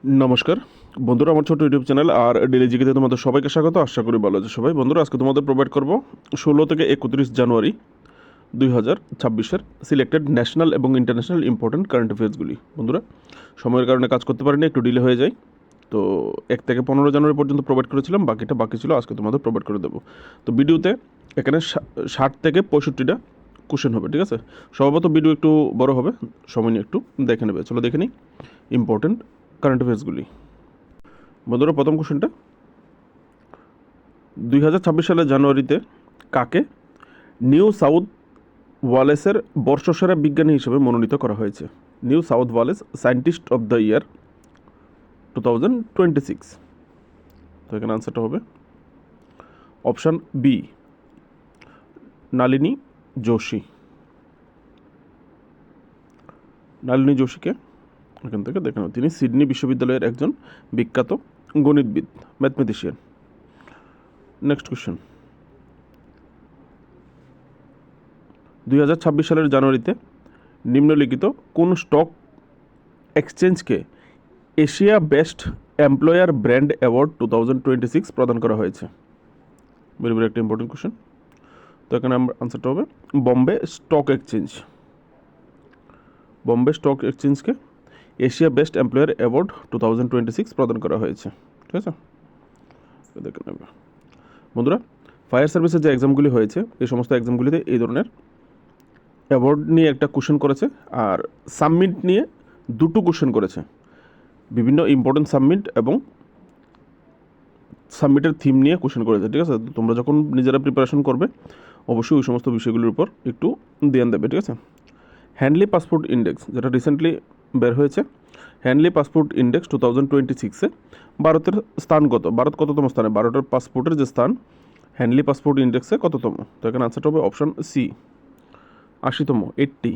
নমস্কার বন্ধুরা, আমার ছোট ইউটিউব চ্যানেল আর ডেলি জিকেতে তোমাদের সবাইকে স্বাগত। আশা করি ভালো আছে সবাই। বন্ধুরা, আজকে তোমাদের প্রোভাইড করব 16 থেকে 31 জানুয়ারি 2026-এর সিলেক্টেড ন্যাশনাল এবং ইন্টারন্যাশনাল ইম্পর্টেন্ট কারেন্ট অ্যাফেয়ার্সগুলি। বন্ধুরা, সময়ের কারণে কাজ করতে পারিনি, একটু ডিলে হয়ে যায়। তো 1 থেকে 15 জানুয়ারি পর্যন্ত প্রোভাইড করেছিলাম, বাকি ছিল, আজকে তোমাদের প্রোভাইড করে দেবো। তো ভিডিওতে এখানে 60 থেকে 65টা কোশ্চেন হবে, ঠিক আছে। স্বভাবত ভিডিও একটু বড় হবে, সময় নিয়ে একটু দেখে নেবে। চলো দেখে নিই ইম্পর্টেন্ট কারেন্ট অ্যাফেয়ার্সগুলি। বন্ধুরা, প্রথম কোশ্চেনটা, 2026 সালের জানুয়ারিতে কাকে নিউ সাউথ ওয়ালেসের বর্ষসেরা বিজ্ঞানী হিসেবে মনোনীত করা হয়েছে? New south Wallace scientist of the year 2026। তো এখানে আনসারটা হবে অপশান বি, নালিনী যোশী। নালিনী যোশীকে এখান থেকে দেখে নাও, তিনি সিডনি বিশ্ববিদ্যালয়ের একজন বিখ্যাত গণিতবিদ, ম্যাথমেটিশিয়ান। নেক্সট কোশ্চেন, 2026 সালের জানুয়ারিতে নিম্নলিখিত কোন স্টক এক্সচেঞ্জকে Asia best employer brand award 2026 প্রদান করা হয়েছে? ভেরি ভেরি একটা ইম্পর্টেন্ট কোশ্চেন। তো এখানে আমার আনসারটা হবে Bombay stock exchange. Bombay stock এক্সচেঞ্জকে এশিয়া বেস্ট এমপ্লয়ার অ্যাওয়ার্ড 2026 প্রদান করা হয়েছে, ঠিক আছে। দেখে নেবে বন্ধুরা, ফায়ার সার্ভিসের যে এক্সামগুলি হয়েছে, এই সমস্ত এক্সামগুলিতে এই ধরনের অ্যাওয়ার্ড নিয়ে একটা কোশ্চেন করেছে, আর সাবমিট নিয়ে দুটো কোশ্চেন করেছে। বিভিন্ন ইম্পর্টেন্ট সাবমিট এবং সাবমিটের থিম নিয়ে কোশ্চেন করেছে, ঠিক আছে। তোমরা যখন নিজেরা প্রিপারেশন করবে, অবশ্যই ওই সমস্ত বিষয়গুলির উপর একটু ধ্যান দেবে, ঠিক আছে। হ্যান্ডলি পাসপোর্ট ইন্ডেক্স, যেটা রিসেন্টলি বের হয়েছে, হ্যান্ডলি পাসপোর্ট ইন্ডেক্স 2026-এ ভারতের স্থান কত? ভারত কততম স্থানে? ভারতের পাসপোর্টের যে স্থান হ্যান্ডলি পাসপোর্ট ইন্ডেক্সে কততম? তো এখানে আনসারটা হবে অপশান সি, 80তম, 80,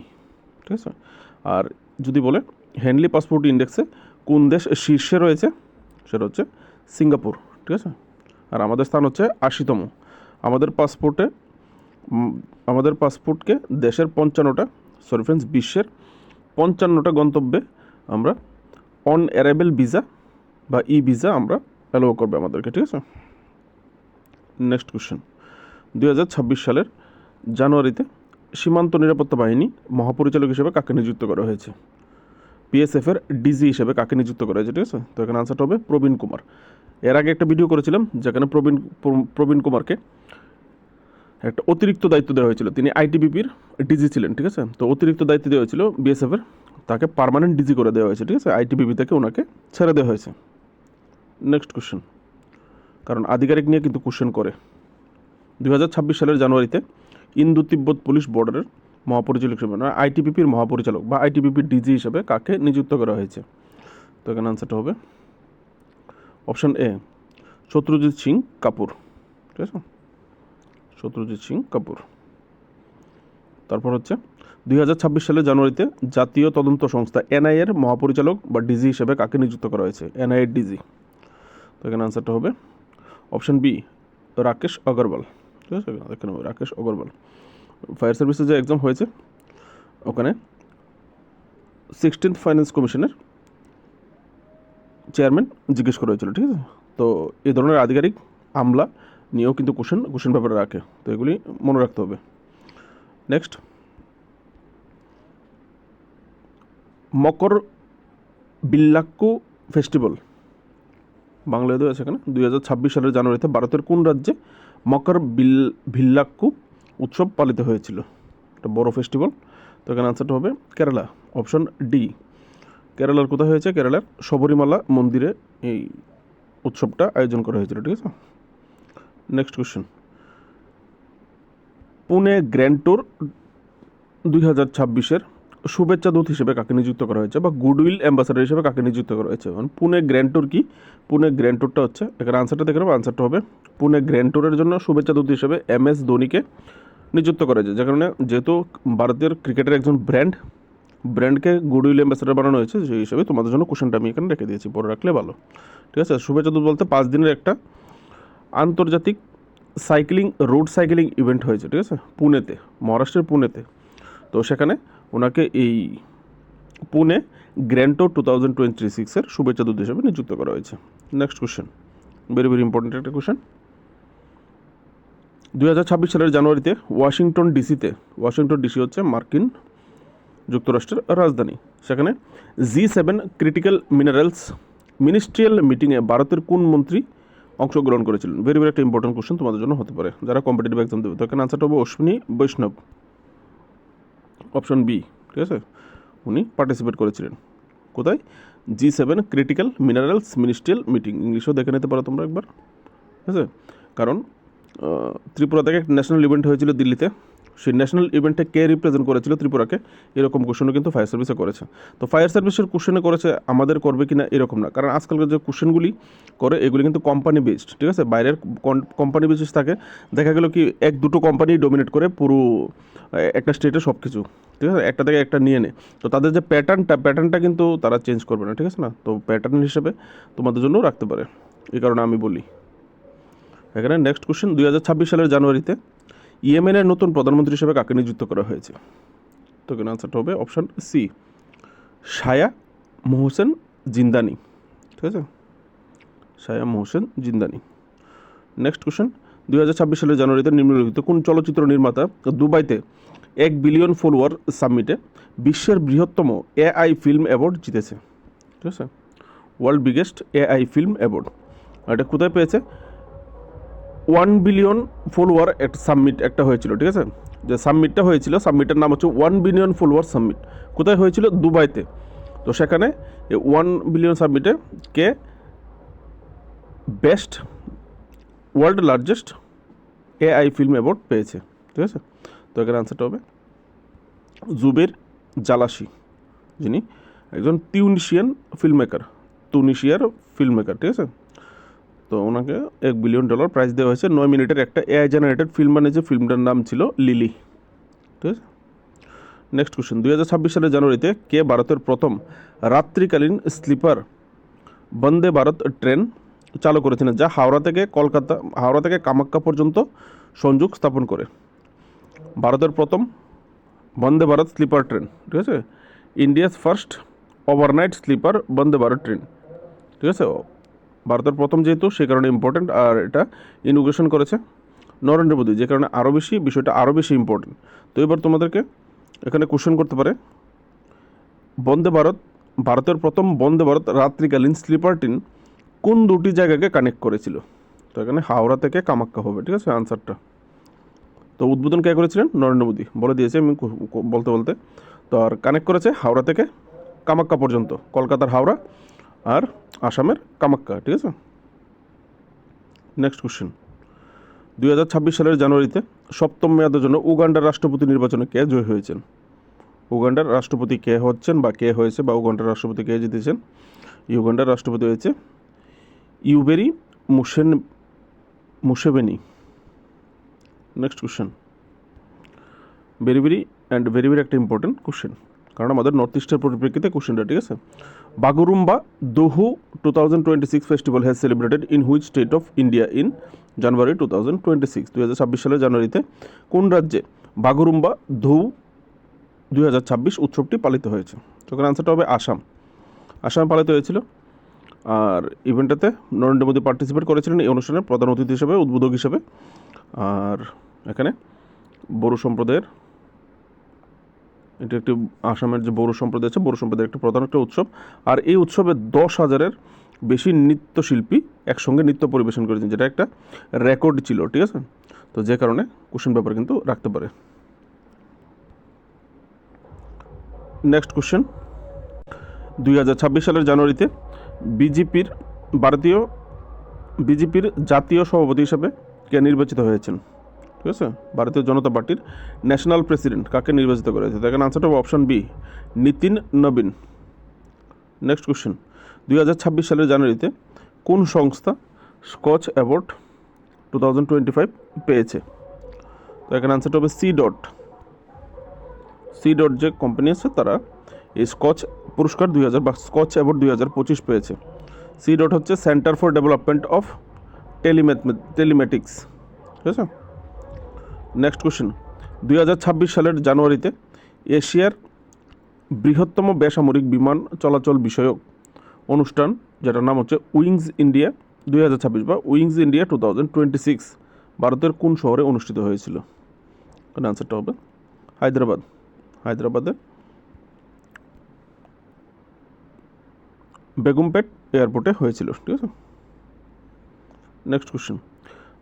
ঠিক আছে। আর যদি বলে হ্যান্ডলি পাসপোর্ট ইন্ডেক্সে কোন দেশ শীর্ষে রয়েছে, সেটা হচ্ছে সিঙ্গাপুর, ঠিক আছে। আর আমাদের স্থান হচ্ছে 80তম। আমাদের পাসপোর্টকে দেশের 55টা, সরি ফ্রেন্ডস, বিশ্বের 55টা গন্তব্যে আমরা অন অ্যারাইভেল ভিসা বা ই ভিসা আমরা অ্যালাউ করবে আমাদেরকে, ঠিক আছে। নেক্সট কোশ্চেন, 2026 সালের জানুয়ারিতে সীমান্ত নিরাপত্তা বাহিনী মহাপরিচালক হিসেবে কাকে নিযুক্ত করা হয়েছে? বিএসএফের ডিজি হিসেবে কাকে নিযুক্ত করা হয়েছে, ঠিক আছে। তো এখানে আনসারটা হবে প্রবীণ কুমার। এর আগে একটা ভিডিও করেছিলাম যেখানে প্রবীণ কুমারকে একটা অতিরিক্ত দায়িত্ব দেওয়া হয়েছিল। তিনি আইটিবিপির ডিজি ছিলেন, ঠিক আছে। তো অতিরিক্ত দায়িত্ব দেওয়া হয়েছিল বিএসএফের, তাকে পার্মানেন্ট ডিজি করে দেওয়া হয়েছে, ঠিক আছে। আইটিবিপি থেকে ওনাকে ছেড়ে দেওয়া হয়েছে। নেক্সট কোশ্চেন, কারণ আধিকারিক নিয়ে কিন্তু কোশ্চেন করে। 2026 সালের জানুয়ারিতে ইন্দো তিব্বত পুলিশ বর্ডারের মহাপরিচালক হিসেবে, আইটিবিপির মহাপরিচালক বা আইটিবিপির ডিজি হিসেবে কাকে নিযুক্ত করা হয়েছে? তো এখানে আনসারটা হবে অপশান এ, শত্রুজিৎ সিং কাপুর, ঠিক আছে। শত্রুজিৎ সিং কাপুর। তারপর হচ্ছে 2026 সালের জানুয়ারিতে জাতীয় তদন্ত সংস্থা এনআইএর মহাপরিচালক বা ডিজি হিসেবে কাকে নিযুক্ত করা হয়েছে? এনআইএর ডিজি। তো এখানে আনসারটা হবে অপশান বি, রাকেশ অগরওয়াল, ঠিক আছে। এখানে রাকেশ অগরওয়াল। ফায়ার সার্ভিসের যে এক্সাম হয়েছে, ওখানে 16th ফাইন্যান্স কমিশনের চেয়ারম্যান জিজ্ঞেস করা হয়েছিল, ঠিক আছে। তো এই ধরনের আধিকারিক আমলা নিয়েও কিন্তু কোশ্চেন পেপারে রাখে, তো এগুলি মনে রাখতে হবে। নেক্সট, মকর বিল্লাক্কু ফেস্টিভ্যাল, বাংলায় দেওয়া আছে এখানে, 2026 সালের জানুয়ারিতে ভারতের কোন রাজ্যে মকর ভিল্লাক্কু উৎসব পালিত হয়েছিল? একটা বড় ফেস্টিভ্যাল। তো এখানে আনসারটা হবে কেরালা, অপশন ডি। কেরালার কোথায় হয়েছে? কেরালার শবরীমালা মন্দিরে এই উৎসবটা আয়োজন করা হয়েছিল, ঠিক আছে। Next question, Pune grand tour 2026-এর শুভেচ্ছা দূত হিসেবে কাকে নিযুক্ত করা হয়েছে, বা গুডউইল অ্যাম্বাসাডার হিসেবে কাকে নিযুক্ত করা হয়েছে? মানে পুনে গ্র্যান্ড ট্যুর কি? পুনে গ্র্যান্ড ট্যুরটা হচ্ছে, এখানে আনসারটা দেখে নেবো, আনসারটা হবে পুনে গ্র্যান্ড ট্যুরের জন্য শুভেচ্ছা দূত হিসেবে MS ধোনিকে নিযুক্ত করা হয়েছে। যে কারণে যেহেতু ভারতের ক্রিকেটের একজন ব্র্যান্ডকে গুডউইল অ্যাম্বাসাডার বানানো হয়েছে, সেই হিসেবে তোমাদের জন্য কোশ্চেনটা আমি এখানে রেখে দিয়েছি, পরে রাখলে ভালো, ঠিক আছে। শুভেচ্ছা দূত বলতে 5 দিনের একটা আন্তর্জাতিক রোড সাইক্লিং ইভেন্ট হয়েছে, ঠিক আছে, পুনেতে, মহারাষ্ট্রের পুনেতে। তো সেখানে ওনাকে এই পুনে গ্র্যান্টো 2026-এর শুভেচ্ছা দূত হিসেবে নিযুক্ত করা হয়েছে। Next question, very very important একটা কোশ্চেন। 2026 সালের জানুয়ারিতে ওয়াশিংটন ডিসি হচ্ছে মার্কিন যুক্তরাষ্ট্রের রাজধানী, সেখানে G7 ক্রিটিক্যাল মিনারেলস মিনিস্ট্রিয়াল মিটিংয়ে ভারতের কোন মন্ত্রী অংশগ্রহণ করেছিলেন? ভেরি ভেরি একটা ইম্পর্টেন্ট কোশ্চেন তোমাদের জন্য হতে পারে যারা কম্পিটিটিভ এক্সাম দেবে। তো এখানে আনসারটা হবে অশ্বিনী বৈষ্ণব, অপশন বি, ঠিক আছে। উনি পার্টিসিপেট করেছিলেন কোথায়? G7 critical minerals ministerial meeting, ইংলিশেও দেখে নিতে পারো তোমরা একবার, ঠিক আছে। কারণ ত্রিপুরা থেকে একটা ন্যাশনাল ইভেন্ট হয়েছিল দিল্লিতে, সেই ন্যাশনাল ইভেন্টে কে রিপ্রেজেন্ট করেছিল ত্রিপুরাকে, এরকম কোশ্চেনও কিন্তু ফায়ার সার্ভিসে করেছে। তো ফায়ার সার্ভিসের কোশ্চেনে করেছে, আমাদের করবে কি না এরকম না, কারণ আজকালকার যে কোশ্চেনগুলি করে এগুলি কিন্তু কোম্পানি বেসড, ঠিক আছে। বাইরের কোম্পানি বেসিস থাকে, দেখা গেল কি এক দুটো কোম্পানি ডোমিনেট করে পুরো একটা স্টেটে সব কিছু, ঠিক আছে, একটা থেকে একটা নিয়ে নেয়। তো তাদের যে প্যাটার্নটা কিন্তু তারা চেঞ্জ করবে না, ঠিক আছে না। তো প্যাটার্ন হিসেবে তোমাদের জন্যও রাখতে পারে, এই কারণে আমি বলি। এখানে নেক্সট কোশ্চেন, 2026 সালের জানুয়ারিতে ইয়েমেনের নতুন প্রধানমন্ত্রী হিসেবে কাকে নিযুক্ত করা হয়েছে? তো এখানে আনসারটা হবে অপশন সি, শায়া মোহসেন জিন্দানি, ঠিক আছে, শায়া মোহসেন জিন্দানি। নেক্সট কোশ্চেন, 2026 সালের জানুয়ারিতে নিম্নলিখিত কোন চলচ্চিত্র নির্মাতা দুবাইতে 1 বিলিয়ন ফলোয়ার সামিটে বিশ্বের বৃহত্তম AI ফিল্ম অ্যাওয়ার্ড জিতেছে? ঠিক আছে, world biggest AI film award. এটা কোথায় পেয়েছে? 1 বিলিয়ন ফলোয়ার একটা সাবমিট একটা হয়েছিল, ঠিক আছে, যে সাবমিটটা হয়েছিল, সাবমিটের নাম হচ্ছে 1 বিলিয়ন ফলোয়ার সাবমিট। কোথায় হয়েছিল? দুবাইতে। তো সেখানে 1 বিলিয়ন সাবমিটে কে best world largest AI film award পেয়েছে, ঠিক আছে। তো এখানে আনসারটা হবে জুবের জালাসি, যিনি একজন তিউনিশিয়ার ফিল্ম মেকার, ঠিক আছে। তো ওনাকে $1 বিলিয়ন প্রাইজ দেওয়া হয়েছে। 9 মিনিটের একটা AI জেনারেটেড ফিল্ম বানিয়েছে, ফিল্মটার নাম ছিল লিলি, ঠিক আছে। নেক্সট কোশ্চেন, 2026 সালের জানুয়ারিতে কে ভারতের প্রথম রাত্রিকালীন স্লিপার বন্দে ভারত ট্রেন চালু করেছিলেন, যা হাওড়া থেকে কামাখ্যা পর্যন্ত সংযোগ স্থাপন করে? ভারতের প্রথম বন্দে ভারত স্লিপার ট্রেন, ঠিক আছে, India's first overnight sleeper Vande Bharat train, ঠিক আছে। ভারতের প্রথম যেহেতু সে কারণে ইম্পর্টেন্ট, আর এটা ইনোগ্রেশন করেছে নরেন্দ্র মোদী, যে কারণে বিষয়টা আরও বেশি ইম্পর্টেন্ট। তো এবার তোমাদেরকে এখানে কোশ্চেন করতে পারে, ভারতের প্রথম বন্দে ভারত রাত্রিকালীন স্লিপার ট্রেন কোন দুটি জায়গাকে কানেক্ট করেছিল? তো এখানে হাওড়া থেকে কামাখ্যা হবে, ঠিক আছে আনসারটা। তো উদ্বোধন কে করেছিলেন? নরেন্দ্র মোদী, বলে দিয়েছে আমি বলতে। তো আর কানেক্ট করেছে হাওড়া থেকে কামাখ্যা পর্যন্ত, কলকাতার হাওড়া আর আসামের কামাখ্যা, ঠিক আছে। নেক্সট কোশ্চেন, 2026 সালের জানুয়ারিতে সপ্তম মেয়াদের জন্য উগান্ডার রাষ্ট্রপতি নির্বাচনে কে জয়ী হয়েছেন? উগান্ডার রাষ্ট্রপতি কে হচ্ছেন বা কে হয়েছে, বা উগান্ডার রাষ্ট্রপতি কে জিতেছেন? উগান্ডার রাষ্ট্রপতি হয়েছে Yoweri Museveni. Next question, very very একটা ইম্পর্টেন্ট কোশ্চেন, কারণ আমাদের নর্থ ইস্টের পরিপ্রেক্ষিতে কোশ্চেনটা, ঠিক আছে। Bagurumba Dwhou 2026 festival has celebrated in which state of India in January 2026? 2026 সালের জানুয়ারিতে কোন রাজ্যে বাগুরুম্বা দোহু 2026 উৎসবটি পালিত হয়েছে? তখন আনসারটা হবে আসাম পালিত হয়েছিল। আর ইভেন্টটাতে নরেন্দ্র মোদী পার্টিসিপেট করেছিলেন এই অনুষ্ঠানের প্রধান অতিথি হিসেবে, উদ্বোধক হিসেবে। আর এখানে বড়ো সম্প্রদায়ের, এটা একটি আসামের যে বড়ো সম্প্রদায় আছে, বড়ো সম্প্রদায়ের একটি প্রধান একটা উৎসব। আর এই উৎসবে 10,000-এর বেশি নৃত্যশিল্পী একসঙ্গে নৃত্য পরিবেশন করেছেন, যেটা একটা রেকর্ড ছিল, ঠিক আছে। তো যে কারণে কোশ্চেন পেপার কিন্তু রাখতে পারে। নেক্সট কোশ্চেন, 2026 সালের জানুয়ারিতে বিজেপির জাতীয় সভাপতি হিসাবে কে নির্বাচিত হয়েছেন? ঠিক আছে, ভারতীয় জনতা পার্টির ন্যাশনাল প্রেসিডেন্ট কাকে নির্বাচিত করা হয়েছে? এখানে আনসারটা হবে অপশন বি, নীতিন নবীন। নেক্সট কোশ্চেন, 2026 সালের জানুয়ারিতে কোন সংস্থা স্কচ অ্যাওয়ার্ড 2025 পেয়েছে? তো এখানে আনসারটা হবে সি ডট যে কোম্পানি আছে তারা এই স্কচ পুরস্কার 2000 বা স্কচ অ্যাওয়ার্ড 2025 পেয়েছে। সি ডট হচ্ছে centre for development of telematics, ঠিক আছে। নেক্সট কোশ্চেন, 2026 সালের জানুয়ারিতে এশিয়ার বৃহত্তম বেসামরিক বিমান চলাচল বিষয়ক অনুষ্ঠান, যেটার নাম হচ্ছে উইংস ইন্ডিয়া 2026 বা উইংস ইন্ডিয়া 2026 ভারতের কোন শহরে অনুষ্ঠিত হয়েছিল? এখানে আনসারটা হবে হায়দ্রাবাদ। হায়দ্রাবাদে বেগমপেট এয়ারপোর্টে হয়েছিল। ঠিক আছে, নেক্সট কোশ্চেন,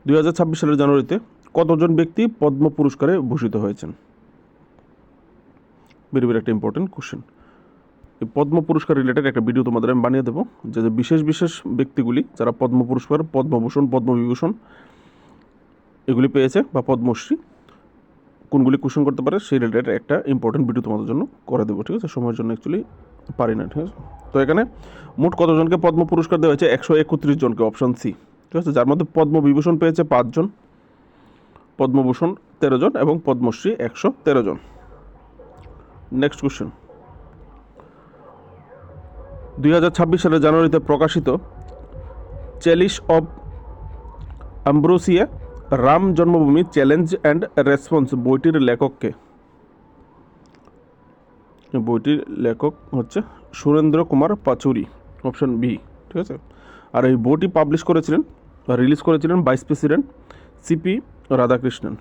2026 সালের জানুয়ারিতে কতজন ব্যক্তি পদ্ম পুরস্কারে ভূষিত হয়েছেন? ভেরি ভেরি একটা ইম্পর্টেন্ট কোশ্চেন। এই পদ্ম পুরস্কার রিলেটেড একটা ভিডিও তোমাদের আমি বানিয়ে দেবো, যে বিশেষ বিশেষ ব্যক্তিগুলি যারা পদ্ম পুরস্কার, পদ্মভূষণ, পদ্মবিভূষণ এগুলি পেয়েছে বা পদ্মশ্রী, কোনগুলি কোশ্চেন করতে পারে সেই রিলেটেড একটা ইম্পর্টেন্ট ভিডিও তোমাদের জন্য করে দেবো। ঠিক আছে, সময়ের জন্য অ্যাকচুয়ালি পারি না। ঠিক আছে, তো এখানে মোট কতজনকে পদ্ম পুরস্কার দেওয়া হয়েছে? 131 জনকে, অপশন সি। ঠিক আছে, যার মধ্যে পদ্মবিভূষণ পেয়েছে 5 জন, পদ্মভূষণ 13 জন এবং পদ্মশ্রী 113 জন। নেক্সট কোশ্চেন, 2026 সালের জানুয়ারিতে প্রকাশিত চেলিশ অব অ্যাম্ব্রোসিয়া রাম জন্মভূমি চ্যালেঞ্জ অ্যান্ড রেসপন্স বইটির লেখককে? বইটির লেখক হচ্ছে সুরেন্দ্র কুমার পাচুরি, অপশন বি। ঠিক আছে, আর এই বইটি পাবলিশ করেছিলেন বা রিলিজ করেছিলেন vice president CP Radhakrishnan.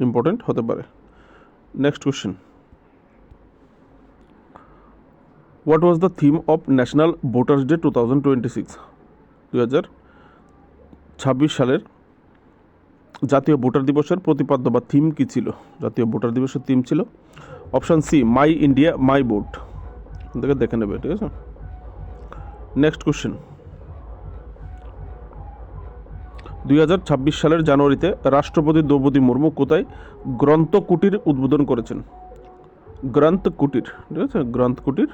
Important হতে পারে। Next question, what was the theme of national voters day 2026? 2026 সালের জাতীয় ভোটার দিবসের প্রতিপাদ্য বা থিম কী ছিল? জাতীয় ভোটার দিবসের থিম ছিল option C, my India my vote. দেখে নেবে। ঠিক আছে, নেক্সট কোশ্চেন, 2026 সালের জানুয়ারিতে রাষ্ট্রপতি দ্রৌপদী মুর্মু কোথায় গ্রন্থ কুটির উদ্বোধন করেছেন? গ্রন্থ কুটির। ঠিক আছে, গ্রন্থ কুটির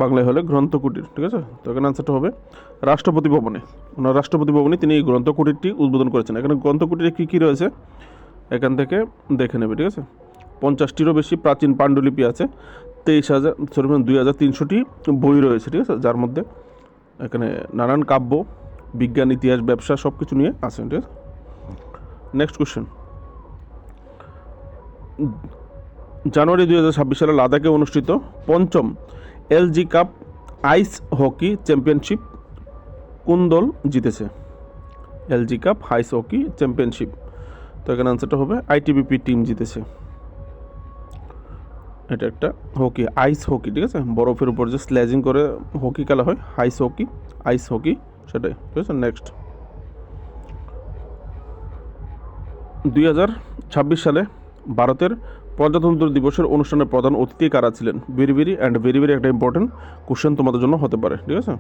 বাংলায় হলে গ্রন্থ কুটির। ঠিক আছে, তো এখানে আনসারটা হবে রাষ্ট্রপতি ভবনে। ওনার রাষ্ট্রপতি ভবনে তিনি এই গ্রন্থ কুটিরটি উদ্বোধন করেছেন। এখানে গ্রন্থ কুটিরে কী কী রয়েছে এখান থেকে দেখে নেবে। ঠিক আছে, 50টিরও বেশি প্রাচীন পাণ্ডুলিপি আছে, 23,300টি বই রয়েছে। ঠিক আছে, যার মধ্যে এখানে নানান কাব্য, বিজ্ঞান, ইতিহাস, ব্যবসা সব কিছু নিয়ে আছে। ঠিক আছে, নেক্সট কোশ্চেন, জানুয়ারি 2026 সালে লাদাখে অনুষ্ঠিত 5ম LG cup ice hockey championship কোন দল জিতেছে? LG cup ice hockey championship, তো এখানে আনসারটা হবে আইটিবিপি টিম জিতেছে। এটা একটা হকি, আইস হকি। ঠিক আছে, বরফের উপর যে স্ল্যাজিং করে হকি খেলা হয়, আইস হকি সেটাই। ঠিক আছে, নেক্সট, 2026 সালে ভারতের প্রজাতন্ত্র দিবসের অনুষ্ঠানের প্রধান অতিথি কারা ছিলেন? ভেরি ভেরি একটা ইম্পর্টেন্ট কোশ্চেন তোমাদের জন্য হতে পারে। ঠিক আছে,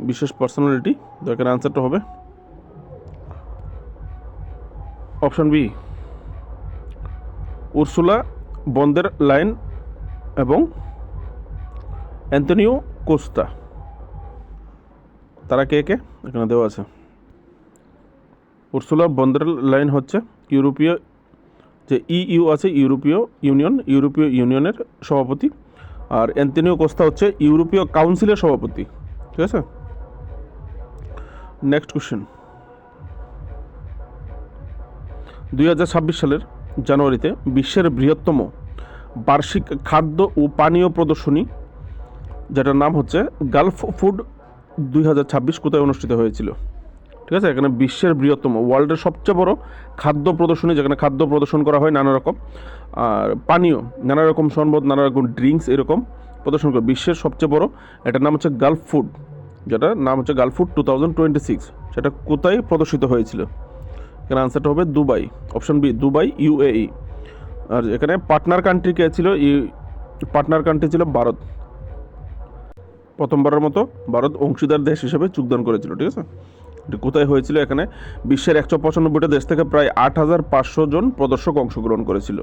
বিশেষ পার্সোনালিটি, তো এখানে আনসারটা হবে অপশন বি, উর্সুলা বন্দের লাইন এবং অ্যান্তনিও কোস্তা। তারা কে কে এখানে দেওয়া আছে। উর্সুলা বন্দের লাইন হচ্ছে ইউরোপীয় যে ইইউ আছে, ইউরোপীয় ইউনিয়নের সভাপতি, আর অ্যান্তনিও কোস্তা হচ্ছে ইউরোপীয় কাউন্সিলের সভাপতি। ঠিক আছে, নেক্সট কোশ্চেন, 2026 সালের জানুয়ারিতে বিশ্বের বৃহত্তম বার্ষিক খাদ্য ও পানীয় প্রদর্শনী, যেটার নাম হচ্ছে গালফ ফুড 2026 কোথায় অনুষ্ঠিত হয়েছিল? ঠিক আছে, এখানে বিশ্বের বৃহত্তম, ওয়ার্ল্ডের সবচেয়ে বড় খাদ্য প্রদর্শনী, যেখানে খাদ্য প্রদর্শন করা হয় নানা রকম, আর পানীয় নানা রকম শরবত, নানা রকম ড্রিঙ্কস এরকম প্রদর্শন করে, বিশ্বের সবচেয়ে বড়, এটার নাম হচ্ছে গালফ ফুড, যেটার নাম হচ্ছে গালফ ফুড 2026। সেটা কোথায় প্রদর্শিত হয়েছিল? এখানে আনসারটা হবে Dubai, option B, Dubai UAE. আর এখানে পার্টনার কান্ট্রি কে ছিল? পার্টনার কান্ট্রি ছিল ভারত। প্রথমবারের মতো ভারত অংশীদার দেশ হিসেবে যোগদান করেছিল। ঠিক আছে, এটি কোথায় হয়েছিল? এখানে বিশ্বের 195টা দেশ থেকে প্রায় 8,500 জন প্রদর্শক অংশগ্রহণ করেছিল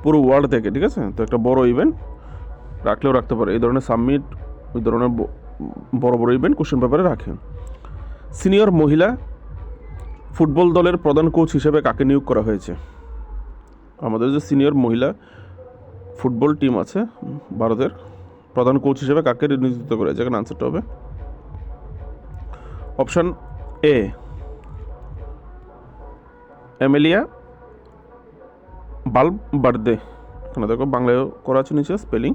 পুরো ওয়ার্ল্ড থেকে। ঠিক আছে, তো একটা বড় ইভেন্ট, রাখলেও রাখতে পারে এই ধরনের সাবমিট, ওই ধরনের বড় বড় ইভেন্ট কোশ্চেন পেপারে রাখেন। সিনিয়র মহিলা ফুটবল দলের প্রধান কোচ হিসেবে কাকে নিয়োগ করা হয়েছে? আমাদের যে সিনিয়র মহিলা ফুটবল টিম আছে ভারতের, প্রধান কোচ হিসেবে কাকে নিযুক্ত করা হয়েছে? এখানে আনসারটা হবে অপশন এ, এমেলিয়া বালবার্দে। এখানে দেখো বাংলায় করা আছে নিচে স্পেলিং।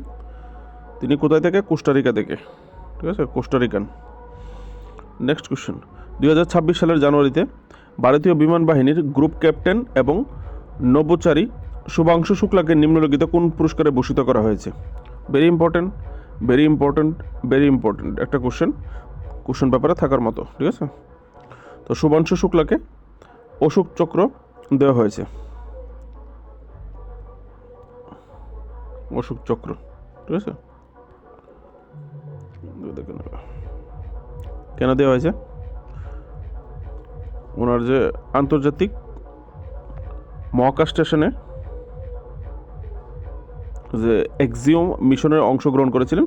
তিনি কোথায় থেকে? কোস্টারিকা থেকে, ঠিক আছে, কোস্টারিকান। নেক্সট কোশ্চেন, 2026 সালের জানুয়ারিতে ভারতীয় বিমান বাহিনীর গ্রুপ ক্যাপ্টেন এবং নভোচারী শুভাংশু শুক্লাকে নিম্নলিখিত কোন পুরস্কারে ভূষিত করা হয়েছে? Very important, very important, very important একটা কোশ্চেন পেপারে থাকার মতো, ঠিক আছে। তো শুভাংশু শুক্লাকে অশোক চক্র দেওয়া হয়েছে, অশোক চক্র, ঠিক আছে। কেন দেওয়া হয়েছে? ওনার যে আন্তর্জাতিক মহাকাশ স্টেশনে যে এক্সিওম মিশনে অংশগ্রহণ করেছিলেন,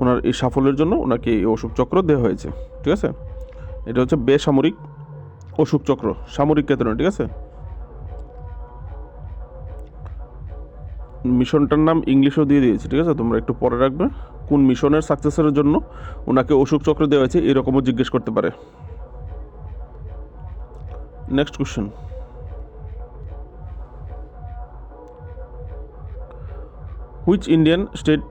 ওনার এই সাফল্যের জন্য ওনাকে এই অশোক চক্র দেওয়া হয়েছে, ঠিক আছে। এটা হচ্ছে বেসামরিক অশোক চক্র, সামরিক ক্ষেত্রে, ঠিক আছে। মিশনটার নাম ইংলিশেও দিয়ে দিয়েছি, ঠিক আছে, তোমরা একটু পরে রাখবে। কোন মিশনের সাকসেসের জন্য ওনাকে অশোক চক্র দেওয়া হয়েছে এরকমও জিজ্ঞেস করতে পারে। Next question, which Indian state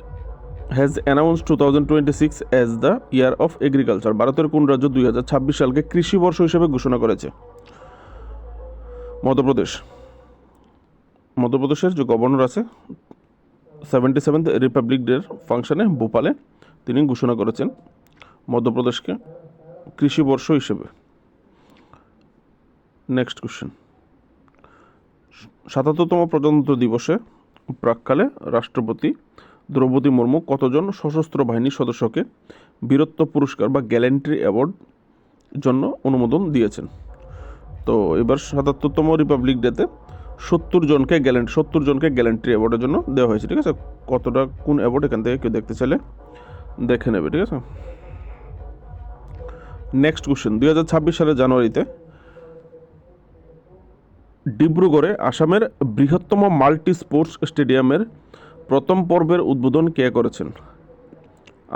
has announced 2026 as the year of agriculture? ভারতের কোন রাজ্য 2026 সালকে কৃষি বর্ষ হিসেবে ঘোষণা করেছে? মধ্যপ্রদেশ। মধ্যপ্রদেশের যে গভর্নর আছে 77th রিপাবলিক ডের ফাংশনে ভোপালে তিনি ঘোষণা করেছেন মধ্যপ্রদেশকে কৃষি বর্ষ হিসেবে। নেক্সট কোশ্চেন, 77তম প্রজাতন্ত্র দিবসে প্রাক্কালে রাষ্ট্রপতি দ্রৌপদী মুর্মু কতজন সশস্ত্র বাহিনীর সদস্যকে বীরত্ব পুরস্কার বা গ্যালেন্ট্রি অ্যাওয়ার্ড জন্য অনুমোদন দিয়েছেন? তো এবার 77তম রিপাবলিক ডেতে 70 জনকে গ্যালেন্ট্রি অ্যাওয়ার্ডের জন্য দেওয়া হয়েছে, ঠিক আছে। কতটা কোন অ্যাওয়ার্ড এখান থেকে কেউ দেখতে চাইলে দেখে নেবে, ঠিক আছে। নেক্সট কোশ্চেন, 2026 সালের জানুয়ারিতে ডিব্রুগড়ে আসামের বৃহত্তম মাল্টি স্পোর্টস স্টেডিয়ামের প্রথম পর্বের উদ্বোধন কে করেছেন?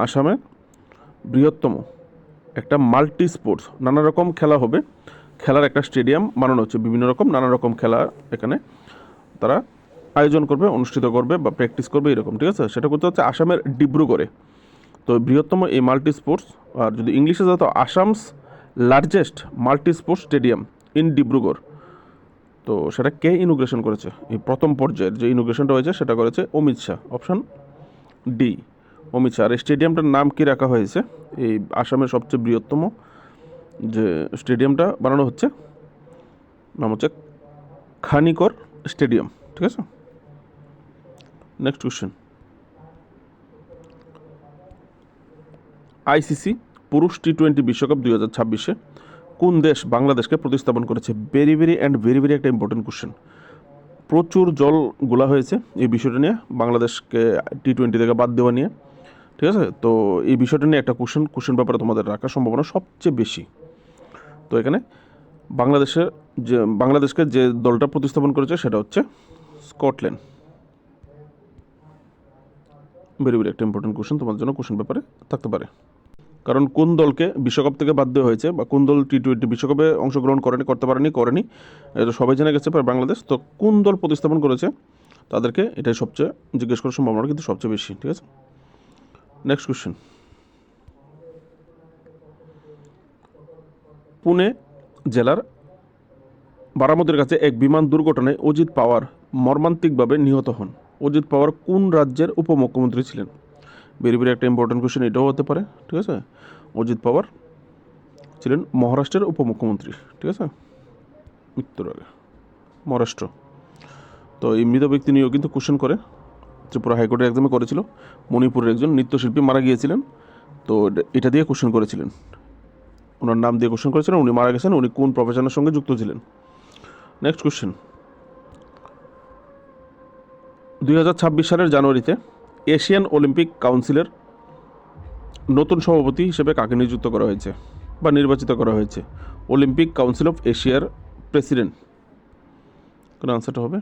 আসামে বৃহত্তম একটা মাল্টি স্পোর্টস, নানা রকম খেলা হবে, খেলার একটা স্টেডিয়াম বানানো হচ্ছে, বিভিন্ন রকম নানা রকম খেলা এখানে তারা আয়োজন করবে, অনুষ্ঠিত করবে বা প্র্যাকটিস করবে এরকম, ঠিক আছে। সেটা করতে হচ্ছে আসামের ডিব্রুগড়ে। তো বৃহত্তম এই মাল্টি স্পোর্টস, আর যদি ইংলিশে যাও তো Assam's largest multi sports stadium in Dibrugarh. তো সেটা কে ইনোগ্রেশন করেছে? এই প্রথম পর্যায়ের যে ইনোগ্রেশনটা হয়েছে সেটা করেছে অমিত শাহ, অপশান ডি, অমিত শাহ। আর এই স্টেডিয়ামটার নাম কি রাখা হয়েছে? এই আসামের সবচেয়ে বৃহত্তম যে স্টেডিয়ামটা বানানো হচ্ছে নাম হচ্ছে খানিকর স্টেডিয়াম, ঠিক আছে। নেক্সট কোশ্চেন, আইসিসি পুরুষ টি20 বিশ্বকাপ 2026-এ কোন দেশ বাংলাদেশকে প্রতিস্থাপন করেছে? ভেরি ভেরি একটা ইম্পর্টেন্ট কোশ্চেন। প্রচুর জল গোলা হয়েছে এই বিষয়টা নিয়ে, বাংলাদেশকে টি20 থেকে বাদ দেওয়া নিয়ে, ঠিক আছে। তো এই বিষয়টা নিয়ে একটা কোশ্চেন ব্যাপারে তোমাদের রাখার সম্ভাবনা সবচেয়ে বেশি। তো এখানে বাংলাদেশকে যে দলটা প্রতিস্থাপন করেছে সেটা হচ্ছে স্কটল্যান্ড। ভেরি একটা ইম্পর্টেন্ট কোশ্চেন তোমাদের জন্য কোশ্চেন ব্যাপারে থাকতে পারে। কারণ কোন দলকে বিশ্বকাপ থেকে বাদ দেওয়া হয়েছে বা কোন দল টি20 বিশ্বকাপে অংশগ্রহণ করেনি এটা সবাই জেনে গেছে বাংলাদেশ। তো কোন দল প্রতিস্থাপন করেছে তাদেরকে এটাই সবচেয়ে জিজ্ঞেস করার সম্ভাবনা কিন্তু সবচেয়ে বেশি, ঠিক আছে। নেক্সট কোশ্চেন, পুনে জেলার বারামতির কাছে এক বিমান দুর্ঘটনায় অজিত পাওয়ার মর্মান্তিকভাবে নিহত হন। অজিত পাওয়ার কোন রাজ্যের উপমুখ্যমন্ত্রী ছিলেন? ভেরি একটা ইম্পর্টেন্ট কোশ্চেন এটাও হতে পারে, ঠিক আছে। অজিত পাওয়ার ছিলেন মহারাষ্ট্রের উপমুখ্যমন্ত্রী, ঠিক আছে, মৃত্যুর আগে মহারাষ্ট্র। তো এই মৃত ব্যক্তি নিয়েও কিন্তু কোশ্চেন করে, ত্রিপুরা হাইকোর্টের এক্সামে করেছিল। মণিপুরের একজন নৃত্যশিল্পী মারা গিয়েছিলেন, তো এটা দিয়ে কোশ্চেন করেছিলেন, ওনার নাম দিয়ে কোশ্চেন করেছিলেন। উনি মারা গেছেন, উনি কোন প্রফেশনের সঙ্গে যুক্ত ছিলেন? নেক্সট কোশ্চেন, 2026 সালের জানুয়ারিতে এশিয়ান অলিম্পিক কাউন্সিলের নতুন সভাপতি হিসেবে কাকে নিযুক্ত করা হয়েছে বা নির্বাচিত করা হয়েছে? অলিম্পিক কাউন্সিল অফ এশিয়ার প্রেসিডেন্ট। কোন আনসারটা হবে?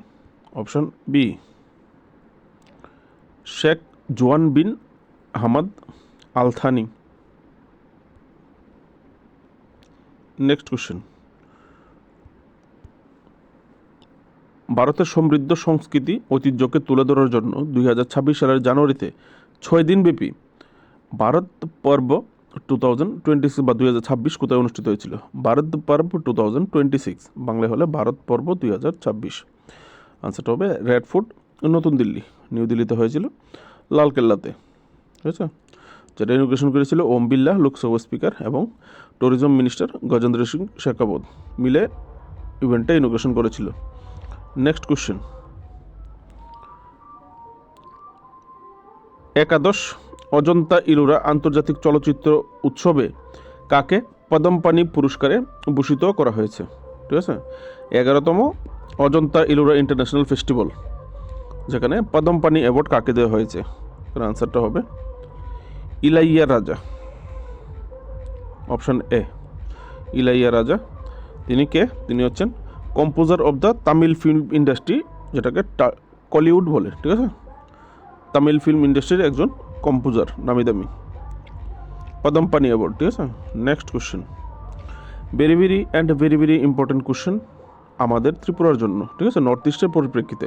Option B, Sheikh Joaan bin Ahmad Al Thani. Next question, ভারতের সমৃদ্ধ সংস্কৃতি ঐতিহ্যকে তুলে ধরার জন্য 2026 সালের জানুয়ারিতে 6 দিনব্যাপী ভারত পর্ব 2026 বা 2026 কোথায় অনুষ্ঠিত হয়েছিল? ভারত পর্ব 2026, বাংলায় হলে ভারত পর্ব 2026। আনসারটা হবে রেড ফোর্ট, নতুন দিল্লি, নিউ দিল্লিতে হয়েছিল, লালকেল্লাতে, ঠিক আছে? যেটা ইনোগ্রেশন করেছিল ওম বিড়লা, লোকসভা স্পিকার, এবং ট্যুরিজম মিনিস্টার গজেন্দ্র সিং শেখাবত মিলে ইভেন্টটা ইনোগ্রেশন করেছিল। নেক্সট কোশ্চেন, একাদশ অজন্তা ইলোরা আন্তর্জাতিক চলচ্চিত্র উৎসবে কাকে পদ্মপাণি পুরস্কারে ভূষিত করা হয়েছে? ঠিক আছে, 11তম অজন্তা ইলোরা ইন্টারন্যাশনাল ফেস্টিভ্যাল, যেখানে পদ্মপাণি অ্যাওয়ার্ড কাকে দেওয়া হয়েছে? আনসারটা হবে ইলাইয়া রাজা, অপশন এ, ইলাইয়া রাজা। তিনি কে? তিনি হচ্ছেন composer of the Tamil film industry, যেটাকে কলিউড বলে, ঠিক আছে? তামিল ফিল্ম ইন্ডাস্ট্রির একজন কম্পোজার, নামি দামি, পদ্মপাণি অ্যাওয়ার্ড, ঠিক আছে? Next question, very very important question আমাদের ত্রিপুরার জন্য, ঠিক আছে, নর্থ ইস্টের পরিপ্রেক্ষিতে।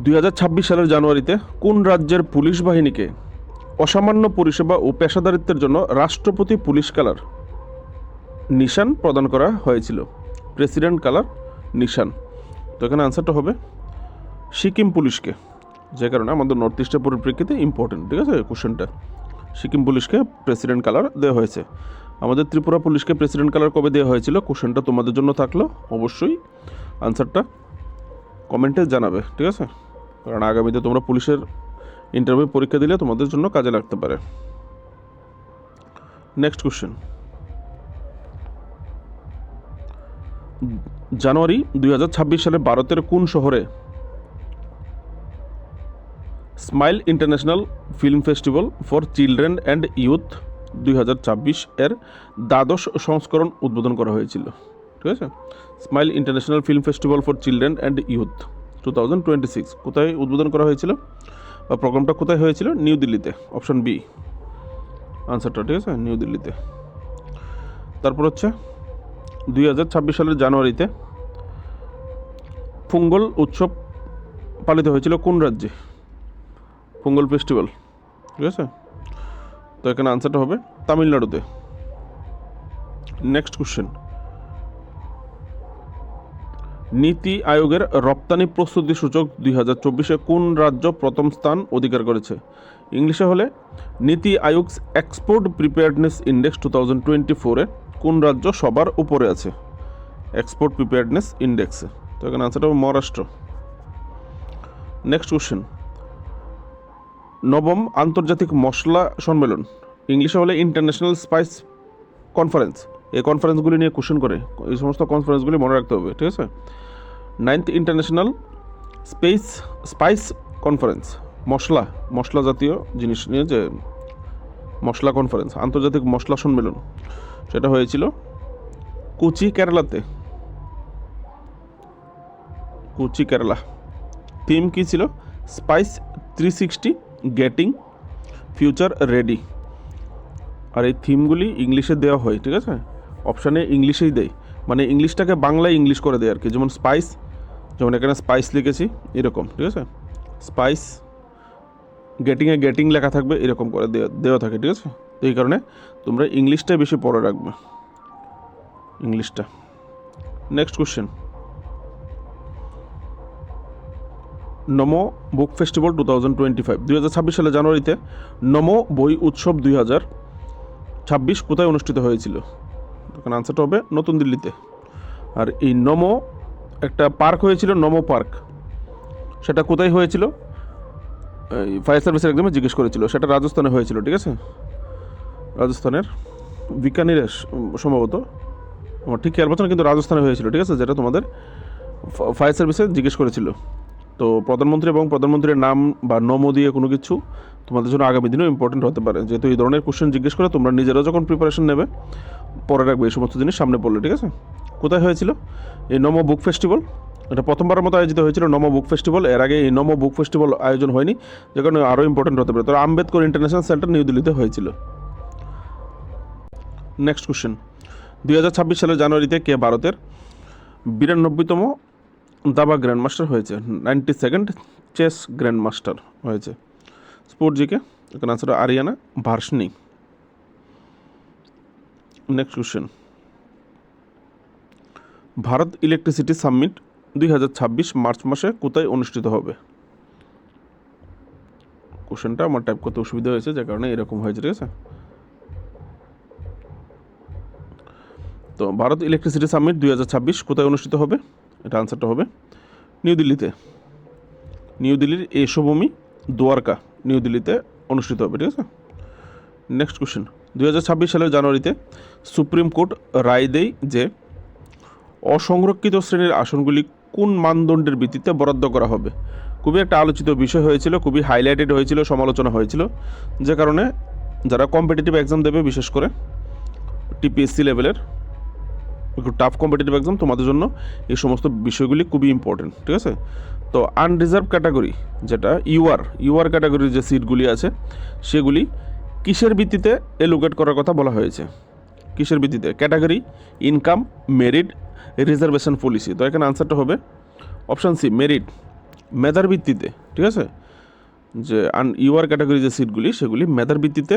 2026 সালের জানুয়ারিতে কোন রাজ্যের পুলিশ বাহিনীকে অসামান্য পরিষেবা ও পেশাদারিত্বের জন্য রাষ্ট্রপতি পুলিশ কালার নিশান প্রদান করা হয়েছিল? প্রেসিডেন্ট কালার নিশান। তো এখানে আনসারটা হবে সিকিম পুলিশকে, যে কারণে আমাদের নর্থ ইস্টের পরিপ্রেক্ষিতে ইম্পর্টেন্ট, ঠিক আছে কোশ্চেনটা। সিকিম পুলিশকে প্রেসিডেন্ট কালার দেওয়া হয়েছে। আমাদের ত্রিপুরা পুলিশকে প্রেসিডেন্ট কালার কবে দেওয়া হয়েছিল? কোশ্চেনটা তোমাদের জন্য থাকলো, অবশ্যই আনসারটা কমেন্টে জানাবে, ঠিক আছে? কারণ আগামীতে তোমরা পুলিশের ইন্টারভিউ পরীক্ষা দিলে তোমাদের জন্য কাজে লাগতে পারে। নেক্সট কোশ্চেন, জানুয়ারি 2026 সালে ভারতের কোন শহরে smile international film festival for children and youth 2026 এর দ্বাদশ সংস্করণ উদ্বোধন করা হয়েছিল? ঠিক আছে, smile international film festival for children and youth 2026 কোথায় উদ্বোধন করা হয়েছিল, বা প্রোগ্রামটা কোথায় হয়েছিল? নিউ দিল্লিতে, অপশন বি আনসারটা, ঠিক আছে, নিউ দিল্লিতে। তারপর হচ্ছে 2026 সালের জানুয়ারিতে পোঙ্গল উৎসব পালিত হয়েছিল কোন রাজ্যে? পোঙ্গল ফেস্টিভ্যাল, ঠিক আছে? তো এখানে আনসারটা হবে তামিলনাড়ুতে। নেক্সট কোশ্চেন, নীতি আয়োগের রপ্তানি প্রস্তুতি সূচক 2024 কোন রাজ্য প্রথম স্থান অধিকার করেছে? ইংলিশে হলে নীতি আয়োগ এক্সপোর্ট প্রিপেয়ার্ডনেস ইন্ডেক্স 2024 কোন রাজ্য সবার উপরে আছে এক্সপোর্ট প্রিপেয়ার্ডনেস ইন্ডেক্সে? তো এখানে আনসারটা হবে মহারাষ্ট্র। নেক্সট কোশ্চেন, নবম আন্তর্জাতিক মশলা সম্মেলন, ইংলিশে হলে ইন্টারন্যাশনাল স্পাইস কনফারেন্স, এই কনফারেন্সগুলি নিয়ে কোশ্চেন করে, এই সমস্ত কনফারেন্সগুলি মনে রাখতে হবে, ঠিক আছে? 9th ইন্টারন্যাশনাল স্পাইস কনফারেন্স, মশলা জাতীয় জিনিস নিয়ে যে মশলা কনফারেন্স, আন্তর্জাতিক মশলা সম্মেলন, সেটা হয়েছিল কোচি, কেরালাতে, কোচি, কেরালা। থিম কী ছিল? Spice 360 getting future ready. আর এই থিমগুলি ইংলিশে দেওয়া হয়, ঠিক আছে? অপশানে ইংলিশেই দেয়, মানে ইংলিশটাকে বাংলায় ইংলিশ করে দেয় আর কি। যেমন স্পাইস, যেমন এখানে স্পাইস লিখেছি এরকম, ঠিক আছে? স্পাইস গেটিংয়ে গেটিং লেখা থাকবে, এরকম করে দেওয়া থাকে, ঠিক আছে? তো এই কারণে তোমরা ইংলিশটাই বেশি পড়ে রাখবে, ইংলিশটা। নেক্সট কোশ্চেন, নমো বুক ফেস্টিভ্যাল 2025 2026 সালে জানুয়ারিতে নমো বই উৎসব 2026 কোথায় অনুষ্ঠিত হয়েছিল? তখন আনসারটা হবে নতুন দিল্লিতে। আর এই নমো একটা পার্ক হয়েছিল, নমো পার্ক, সেটা কোথায় হয়েছিল? ফায়ার সার্ভিসের এক্সামে জিজ্ঞেস করেছিল, সেটা রাজস্থানে হয়েছিল, ঠিক আছে? রাজস্থানের বিকানিরে সম্ভবত, আমার ঠিক খেয়াল পাচ্ছে না, কিন্তু রাজস্থানে হয়েছিল, ঠিক আছে? যেটা তোমাদের ফায়ার সার্ভিসে জিজ্ঞেস করেছিল। তো প্রধানমন্ত্রী এবং প্রধানমন্ত্রীর নাম বা নমো দিয়ে কোনো কিছু তোমাদের জন্য আগামী দিনেও ইম্পর্টেন্ট হতে পারে। যেহেতু এই ধরনের কোশ্চেন জিজ্ঞেস করে, তোমরা নিজেরাও যখন প্রিপারেশন নেবে পরে রাখবে এই সমস্ত জিনিস সামনে পড়লে, ঠিক আছে? কোথায় হয়েছিল এই নমো বুক ফেস্টিভ্যাল? এটা প্রথমবারের মতো আয়োজিত হয়েছিল নমো বুক ফেস্টিভ্যাল। এর আগে এই নমো বুক ফেস্টিভ্যাল আয়োজন হয়নি, যে কারণে আরও ইম্পর্টেন্ট হতে পারে। তো আম্বেদকর ইন্টারন্যাশনাল সেন্টার নিউ দিল্লিতে হয়েছিল। নেক্সট কোশ্চেন, 2026 সালের জানুয়ারিতে কে ভারতের 92তম দাবা গ্র্যান্ড মাস্টার হয়েছে, 92nd চেস গ্র্যান্ড মাস্টার হয়েছে। স্পোর্ট জিকে, এখানে answer Ariana Varshney. Next question, Bharat electricity summit 2026 March মাসে কোথায় অনুষ্ঠিত হবে? কোশ্চেনটা আমার টাইপ করতে অসুবিধা হয়েছে, যে কারণে এরকম হয়েছে, ঠিক আছে। তো ভারত ইলেকট্রিসিটি সামিট 2026 কোথায় অনুষ্ঠিত হবে? এটা আনসারটা হবে নিউ দিল্লিতে। নিউ দিল্লির এশভূমি দ্বারকা, নিউ দিল্লিতে অনুষ্ঠিত হবে, ঠিক আছে। নেক্সট কোশ্চেন, 2026 সালের জানুয়ারিতে সুপ্রিম কোর্ট রায় দেয় যে অসংরক্ষিত শ্রেণীর আসনগুলি কোন মানদণ্ডের ভিত্তিতে বরাদ্দ করা হবে। খুবই একটা আলোচিত বিষয় হয়েছিল, খুবই হাইলাইটেড হয়েছিল, সমালোচনা হয়েছিল, যে কারণে যারা কম্পিটিটিভ এক্সাম দেবে, বিশেষ করে টিপিএসসি লেভেলের একটু টাফ কম্পিটিটিভ এক্সাম, তোমাদের জন্য এই সমস্ত বিষয়গুলি খুবই ইম্পর্টেন্ট, ঠিক আছে। তো আনরিজার্ভ ক্যাটাগরি, যেটা ইউআর ক্যাটাগরির যে সিটগুলি আছে, সেগুলি কিসের ভিত্তিতে এলোকেট করার কথা বলা হয়েছে? কিসের ভিত্তিতে? Category, income, merit, reservation policy. তো এখানে আনসারটা হবে অপশান সি, মেরিট, মেধার ভিত্তিতে, ঠিক আছে। যে ইউআর ক্যাটাগরি যে সিটগুলি, সেগুলি মেধার ভিত্তিতে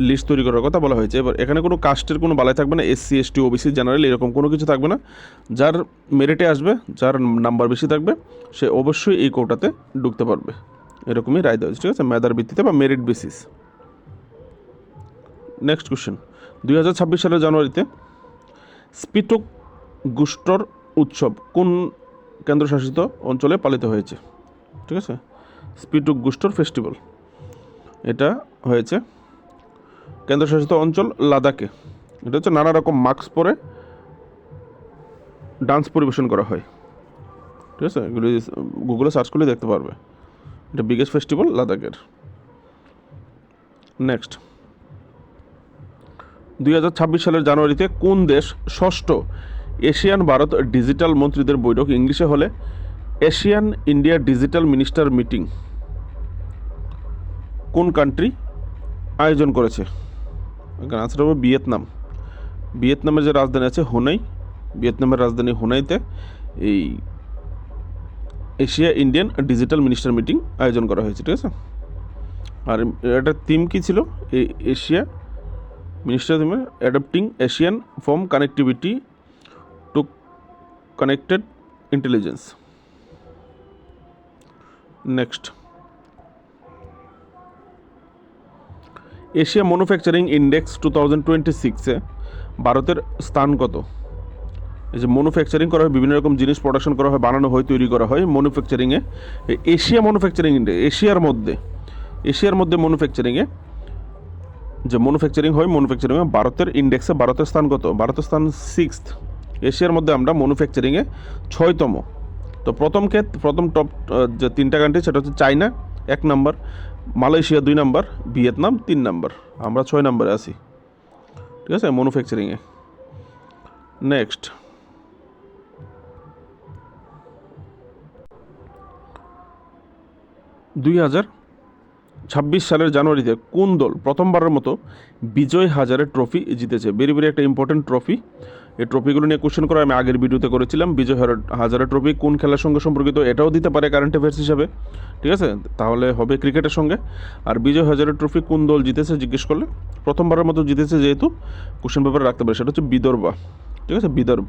লিস্ট তৈরি করার কথা বলা হয়েছে। এবার এখানে কোনো কাস্টের কোনো বালাই থাকবে না, এসসি, এসটি, ওবিসি, জেনারেল, এরকম কোনো কিছু থাকবে না। যার মেরিটে আসবে, যার নাম্বার বেশি থাকবে, সে অবশ্যই এই কোটাতে ঢুকতে পারবে, এরকমই রায় দেওয়া হয়েছে, ঠিক আছে, মেধার ভিত্তিতে বা মেরিট বেসিস। নেক্সট কোশ্চেন, 2026 সালের জানুয়ারিতে স্পিটক গুস্টর উৎসব কোন কেন্দ্রশাসিত অঞ্চলে পালিত হয়েছে? ঠিক আছে, স্পিটক গুস্টর ফেস্টিভ্যাল, এটা হয়েছে কেন্দ্রশাসিত অঞ্চল লাদাখে। এটা হচ্ছে নানা রকম মাস্ক পরে ডান্স পরিবেশন করা হয়, ঠিক আছে, এগুলি গুগলে সার্চ করলে দেখতে পারবে। এটা বিগেস্ট ফেস্টিভ্যাল লাদাখের। নেক্সট, 2026 সালের জানুয়ারিতে কোন দেশ ষষ্ঠ এশিয়ান ভারত ডিজিটাল মন্ত্রীদের বৈঠক, ইংলিশে হলে Asian India digital minister meeting, কোন কান্ট্রি আয়োজন করেছে? এখানে আনসার হবে ভিয়েতনাম। ভিয়েতনামের যে রাজধানী আছে হুনাই, ভিয়েতনামের রাজধানী হুনাইতে এই Asia Indian digital minister meeting আয়োজন করা হয়েছে, ঠিক আছে। আর এটার থিম কী ছিল? এই এশিয়া মিনিস্টার থিমে adapting Asian from connectivity to connected intelligence. Next, Asia manufacturing index 2026-এ ভারতের স্থান কত? এই যে ম্যানুফ্যাকচারিং করা হয়, বিভিন্ন রকম জিনিস প্রোডাকশন করা হয়, বানানো হয়, তৈরি করা হয় ম্যানুফ্যাকচারিংয়ে। এশিয়া ম্যানুফ্যাকচারিং ইন্ডেক্স, এশিয়ার মধ্যে ম্যানুফ্যাকচারিংয়ে যে ম্যানুফ্যাকচারিং হয়, ম্যানুফ্যাকচারিংয়ে ভারতের ইন্ডেক্সে ভারতের স্থান কত? ভারতের স্থান 6th। এশিয়ার মধ্যে আমরা ম্যানুফ্যাকচারিংয়ে 6তম। তো প্রথম টপ যে 3টা কান্ট্রি, সেটা হচ্ছে চায়না 1 নম্বর, মালয়েশিয়া 2 নম্বর, ভিয়েতনাম 3 নম্বর, আমরা 6 নম্বরে আছি, ঠিক আছে, ম্যানুফ্যাকচারিংয়ে। নেক্সট, 2026 সালের জানুয়ারিতে কোন দল প্রথমবারের মতো বিজয় হাজারে ট্রফি জিতেছে? ভেরি একটা ইম্পর্টেন্ট ট্রফি। এই ট্রফিগুলো নিয়ে কোশ্চেন করা আমি আগের ভিডিওতে করেছিলাম। বিজয় হাজারে ট্রফি কোন খেলার সঙ্গে সম্পর্কিত, এটাও দিতে পারে কারেন্ট অ্যাফেয়ার্স হিসাবে, ঠিক আছে, তাহলে হবে ক্রিকেটের সঙ্গে। আর বিজয় হাজারে ট্রফি কোন দল জিতেছে জিজ্ঞেস করলে, প্রথমবারের মতো জিতেছে যেহেতু কোশ্চেন পেপারে রাখতে পারে, সেটা হচ্ছে বিদর্ভা, ঠিক আছে, বিদর্ভ।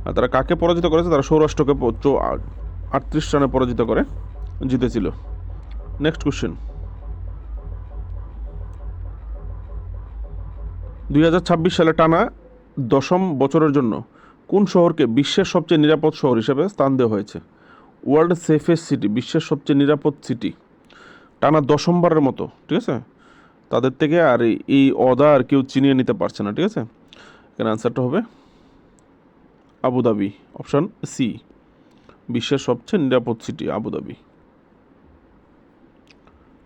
আর তারা কাকে পরাজিত করেছে? তারা সৌরাষ্ট্রকে 38 রানে পরাজিত করে জিতেছিল। নেক্সট কোশ্চেন, 2026 সালে টানা 10ম বছরের জন্য কোন শহরকে বিশ্বের সবচেয়ে নিরাপদ শহর হিসেবে স্থান দেওয়া হয়েছে? ওয়ার্ল্ড সেফেস্ট সিটি, বিশ্বের সবচেয়ে নিরাপদ সিটি, টানা 10মবারের মতো, ঠিক আছে। তাদের থেকে আর এই অদা আর কেউ চিনিয়ে নিতে পারছে না, ঠিক আছে। এখানে আনসারটা হবে আবুধাবি, অপশান সি, বিশ্বের সবচেয়ে নিরাপদ সিটি আবুধাবি।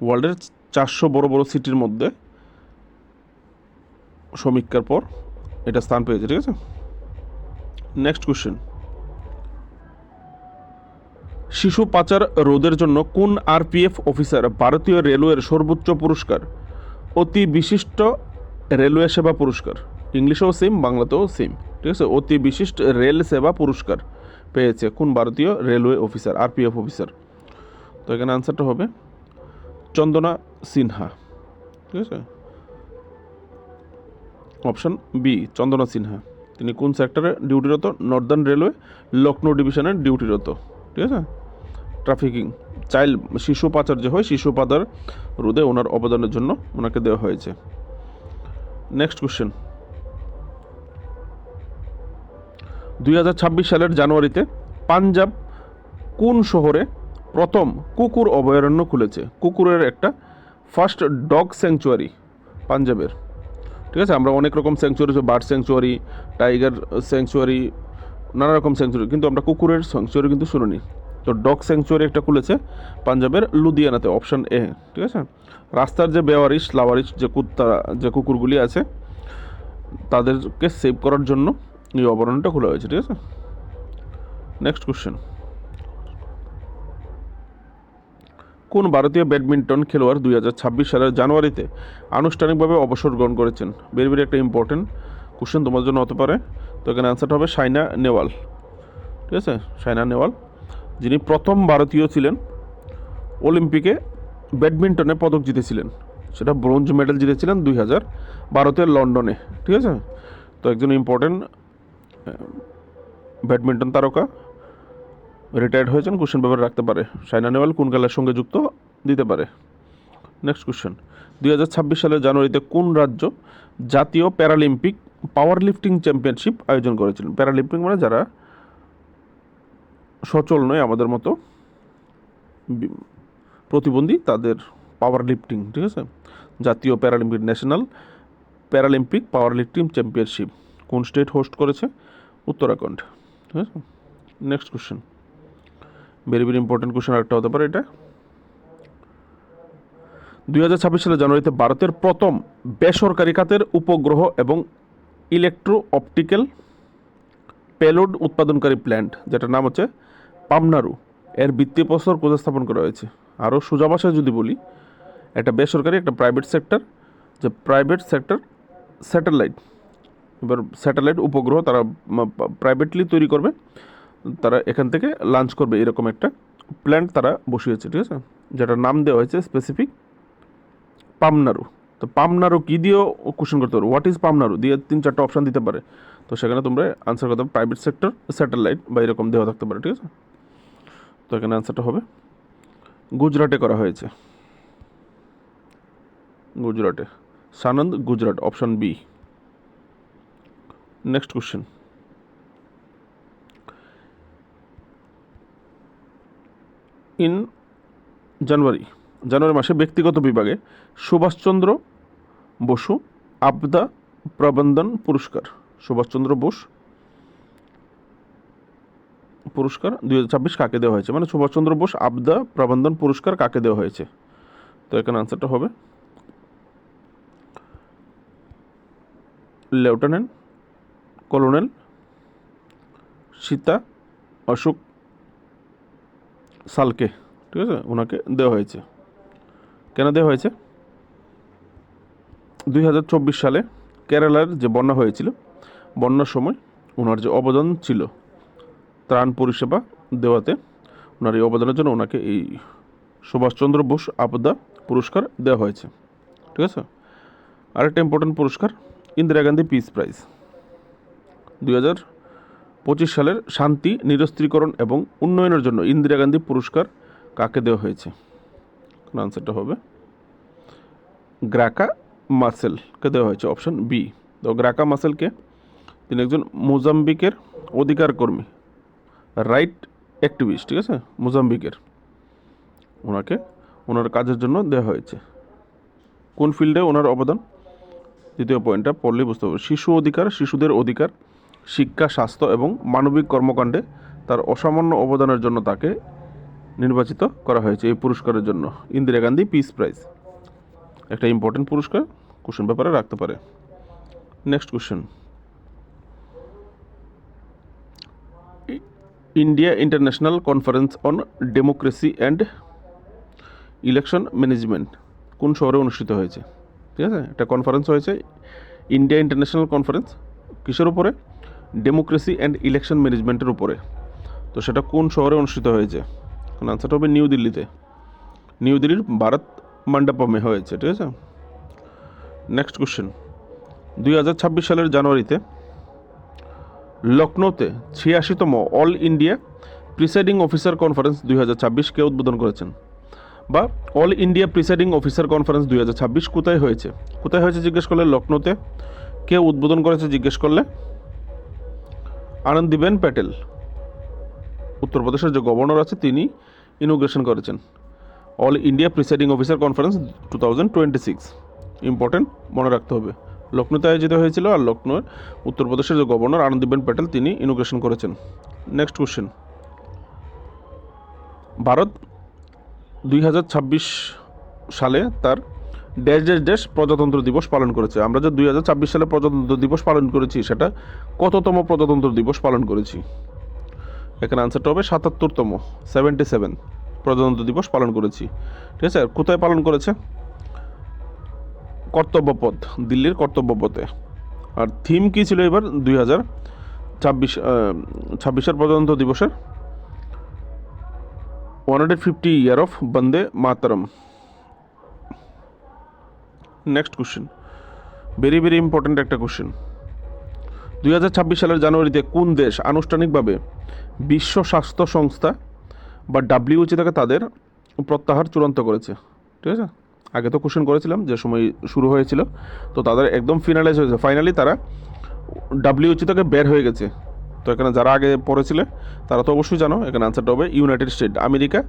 ওয়ার্ল্ডের 400 বড় বড় সিটির মধ্যে সমীক্ষার পর এটা স্থান পেয়েছে, ঠিক আছে। নেক্সট কোশ্চেন, শিশু পাচার রোধের জন্য কোন আরপিএফ অফিসার ভারতীয় রেলওয়ের সর্বোচ্চ পুরস্কার অতি বিশিষ্ট রেলওয়ে সেবা পুরস্কার, ইংলিশেও সেম বাংলাতেও সেম, ঠিক আছে, অতি বিশিষ্ট রেল সেবা পুরস্কার পেয়েছে কোন ভারতীয় রেলওয়ে অফিসার, আরপিএফ অফিসার? তো এখানে আনসারটা হবে চন্দনা সিনহা, ঠিক আছে, অপশন বি চন্দনা সিনহা। তিনি কোন সেক্টরে ডিউটিরত? নর্দার্ন রেলওয়ে লখনৌ ডিভিশনের ডিউটিরত, ঠিক আছে। ট্রাফিকিং, শিশু পাচার যে হয়, শিশু পাচার রোধে ওনার অবদানের জন্য ওনাকে দেওয়া হয়েছে। নেক্সট কোশ্চেন, 2026 সালের জানুয়ারিতে পাঞ্জাব কোন শহরে প্রথম কুকুর অভয়ারণ্য খুলেছে? কুকুরের একটা ফার্স্ট ডগ স্যাংচুয়ারি পাঞ্জাবের, ঠিক আছে। আমরা অনেক রকম sanctuary, bird sanctuary, tiger sanctuary, নানা রকম স্যাংচুয়ারি, কিন্তু আমরা কুকুরের স্যাংচুয়ারি কিন্তু শুনিনি। তো ডগ স্যাংচুয়ারি একটা খুলেছে পাঞ্জাবের লুধিয়ানাতে, অপশন এ, ঠিক আছে। রাস্তার যে বেওয়ারিশ লাওয়ারিশ যে কুকুরগুলি আছে তাদেরকে সেভ করার জন্য এই অভয়ারণ্যটা খোলা হয়েছে, ঠিক আছে। নেক্সট কোশ্চেন, কোন ভারতীয় ব্যাডমিন্টন খেলোয়াড় 2026 সালের জানুয়ারিতে আনুষ্ঠানিকভাবে অবসর গ্রহণ করেছেন? ভেরি ভেরি একটা ইম্পর্টেন্ট কোশ্চেন তোমার জন্য হতে পারে। তো এখানে অ্যান্সারটা হবে সাইনা নেহওয়াল, ঠিক আছে, সাইনা নেহওয়াল, যিনি প্রথম ভারতীয় ছিলেন অলিম্পিকে ব্যাডমিন্টনে পদক জিতেছিলেন। সেটা ব্রোঞ্জ মেডেল জিতেছিলেন 2000 ভারতের লন্ডনে, ঠিক আছে। তো একজন ইম্পর্টেন্ট ব্যাডমিন্টন তারকা রিটায়ার্ড হয়েছেন, কোশ্চেন পেপারে রাখতে পারে। সাইনা নেহওয়াল কোন খেলার সঙ্গে যুক্ত দিতে পারে। নেক্সট কোশ্চেন, 2026 সালের জানুয়ারিতে কোন রাজ্য জাতীয় প্যারালিম্পিক পাওয়ার লিফটিং চ্যাম্পিয়নশিপ আয়োজন করেছিলেন? প্যারালিম্পিক মানে যারা সচল নয় আমাদের মতো প্রতিবন্ধী, তাদের পাওয়ার লিফটিং, ঠিক আছে। জাতীয় প্যারালিম্পিক, ন্যাশনাল প্যারালিম্পিক পাওয়ার লিফটিং চ্যাম্পিয়নশিপ কোন স্টেট হোস্ট করেছে? উত্তরাখণ্ড, ঠিক আছে। Next question, very very important question একটা হতে পারে এটা। 2026 সালের জানুয়ারিতে ভারতের প্রথম বেসরকারি খাতের উপগ্রহ এবং ইলেকট্রো অপটিক্যাল পেলোড উৎপাদনকারী প্ল্যান্ট, যেটার নাম হচ্ছে পামনারু, এর ভিত্তিপ্রস্তর কোথায় স্থাপন করা হয়েছে? আরও সোজা ভাষায় যদি বলি, একটা বেসরকারি একটা প্রাইভেট সেক্টর, যে প্রাইভেট সেক্টর স্যাটেলাইট, এবার স্যাটেলাইট উপগ্রহ তারা প্রাইভেটলি তৈরি করবে, তারা এখান থেকে লঞ্চ করবে, এরকম একটা প্ল্যান্ট তারা বসিয়েছে, ঠিক আছে, যেটার নাম দেওয়া হয়েছে স্পেসিফিক পামনারু। তো পামনারু কী দিয়েও কোশ্চেন করতে পারো, হোয়াট ইজ পামনারু দিয়ে 3-4টা অপশান দিতে পারে। তো সেখানে তোমরা আনসার করতে হবে প্রাইভেট সেক্টর স্যাটেলাইট বা এরকম দেওয়া থাকতে পারে, ঠিক আছে। তো এখানে আনসারটা হবে গুজরাটে করা হয়েছে, গুজরাটে, Sanand, Gujarat, option B. Next question, in January মাসে ব্যক্তিগত বিভাগে সুভাষচন্দ্র বসু আপদা প্রবন্ধন পুরস্কার, সুভাষচন্দ্র বোস পুরস্কার 2026 কাকে দেওয়া হয়েছে? মানে সুভাষচন্দ্র বোস আপদা প্রবন্ধন পুরস্কার কাকে দেওয়া হয়েছে? তো এখানে আনসারটা হবে লেফটেন্যান্ট কলোনেল সীতা অশোক সালকে, ঠিক আছে, ওনাকে দেওয়া হয়েছে। কেন দেওয়া হয়েছে? 2024 সালে কেরালার যে বন্যা হয়েছিল, বন্যার সময় ওনার যে অবদান ছিল ত্রাণ পরিষেবা দেওয়াতে, ওনার এই অবদানের জন্য ওনাকে এই সুভাষচন্দ্র বোস আপদা পুরস্কার দেওয়া হয়েছে, ঠিক আছে। আরেকটা ইম্পর্টেন্ট পুরস্কার ইন্দিরা গান্ধী পিস প্রাইজ, 2025 সালের শান্তি, নিরস্ত্রীকরণ এবং উন্নয়নের জন্য ইন্দিরা গান্ধী পুরস্কার কাকে দেওয়া হয়েছে? আনসারটা হবে গ্রাকা মাসেলকে দেওয়া হয়েছে, অপশন বি। তো গ্রাকা মাসেলকে, তিনি একজন মোজাম্বিকের অধিকার কর্মী, রাইট অ্যাক্টিভিস্ট, ঠিক আছে, মোজাম্বিকের, ওনাকে ওনার কাজের জন্য দেওয়া হয়েছে। কোন ফিল্ডে ওনার অবদান? দ্বিতীয় পয়েন্টটা পড়লেই বুঝতে হবে। শিশুদের অধিকার, শিক্ষা, স্বাস্থ্য এবং মানবিক কর্মকাণ্ডে তার অসামান্য অবদানের জন্য তাকে নির্বাচিত করা হয়েছে এই পুরস্কারের জন্য, ইন্দিরা গান্ধী পিস প্রাইজ। একটা ইম্পর্টেন্ট পুরস্কার, কোশ্চেন পেপারে রাখতে পারে। Next question, India international conference on democracy and election management কোন শহরে অনুষ্ঠিত হয়েছে? ঠিক আছে, একটা কনফারেন্স হয়েছে, ইন্ডিয়া ইন্টারন্যাশনাল কনফারেন্স, কিসের উপরে? ডেমোক্রেসি অ্যান্ড ইলেকশন ম্যানেজমেন্টের উপরে। তো সেটা কোন শহরে অনুষ্ঠিত হয়েছে? আনসারটা হবে নিউ দিল্লিতে। নিউ দিল্লির ভারত মণ্ডপমে হয়েছে, ঠিক আছে। নেক্সট কোশ্চেন, 2026 সালের জানুয়ারিতে লখনৌতে 86তম all India presiding officer conference 2026 কে উদ্বোধন করেছেন? বা all India presiding officer conference 2026 কোথায় হয়েছে? কোথায় হয়েছে জিজ্ঞেস করলে লখনৌতে। কে উদ্বোধন করেছে জিজ্ঞেস করলে আনন্দীবেন প্যাটেল, উত্তরপ্রদেশের যে গভর্নর আছে তিনি ইনোগ্রেশন করেছেন। All India presiding officer conference 2026 important, মনে রাখতে হবে। লখনৌতে আয়োজিত হয়েছিল, আর লখনৌর উত্তরপ্রদেশের যে গভর্নর আনন্দীবেন প্যাটেল তিনি ইনোগ্রেশন করেছেন। নেক্সট কোশ্চেন, ভারত 2026 সালে তার ড্যাশ ড্যাশ ড্যাশ প্রজাতন্ত্র দিবস পালন করেছে। আমরা যে 2026 সালে প্রজাতন্ত্র দিবস পালন করেছি সেটা কততম প্রজাতন্ত্র দিবস পালন করেছি? এখানে আনসারটা হবে 77তম, 77 প্রজাতন্ত্র দিবস পালন করেছি, ঠিক আছে। কোথায় পালন করেছে? কর্তব্যপথ, দিল্লির কর্তব্যপথে। আর থিম কী ছিল এবার 2026 প্রজাতন্ত্র দিবসের? 150 year of Vande Mataram. Next question, very very important একটা কোশ্চেন। 2026 সালের জানুয়ারিতে কোন দেশ আনুষ্ঠানিকভাবে বিশ্ব স্বাস্থ্য সংস্থা বা WHO থেকে তাদের প্রত্যাহার চূড়ান্ত করেছে? ঠিক আছে, আগে তো কোশ্চেন করেছিলাম যে সময় শুরু হয়েছিল, তো তাদের একদম ফিনালাইজ হয়েছে, ফাইনালি তারা WHO থেকে বের হয়ে গেছে। তো এখানে যারা আগে পড়েছিলে তারা তো অবশ্যই জানো, এখানে আনসারটা হবে United State, America